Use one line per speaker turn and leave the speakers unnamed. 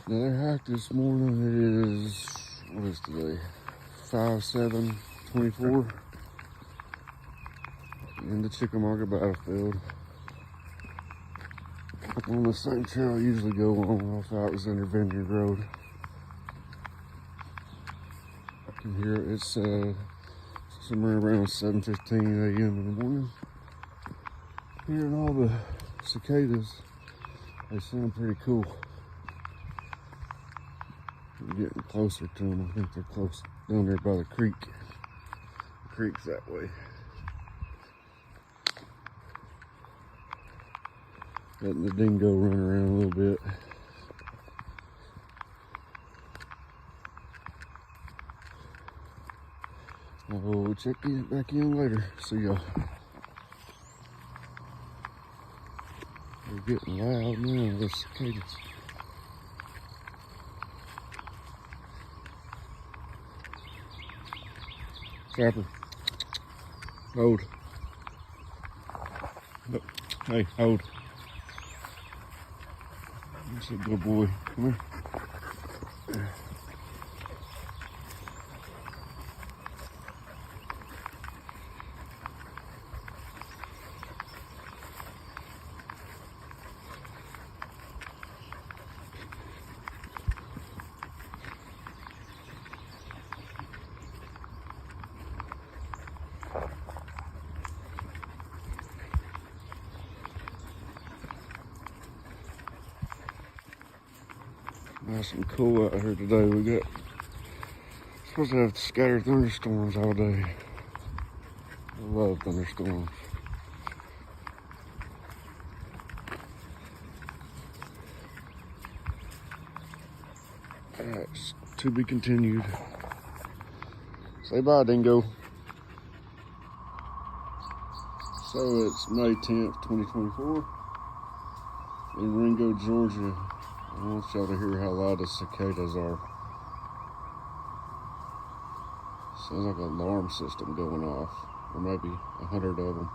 Another hike this morning. It is, what is today? 5/7/24. In the Chickamauga battlefield. On the same trail I usually go on off Alexander Vineyard Road. I can hear it's somewhere around 7:15 a.m. in the morning. Hearing all the cicadas, they sound pretty cool. I'm getting closer to them. I think they're close down there by the creek. The creek's that way. Letting the dingo run around a little bit. I'll check back in later. See y'all. They're getting loud now, the cicadas. Trapper. Hold. Look. Hey, hold. That's a good boy. Come here. Nice and cool out here today. We got supposed to have scattered thunderstorms all day. I love thunderstorms. That's to be continued. Say bye, dingo. So it's May 10th, 2024 in Ringo, Georgia. I want y'all to hear how loud the cicadas are. Sounds like an alarm system going off, or maybe 100 of them.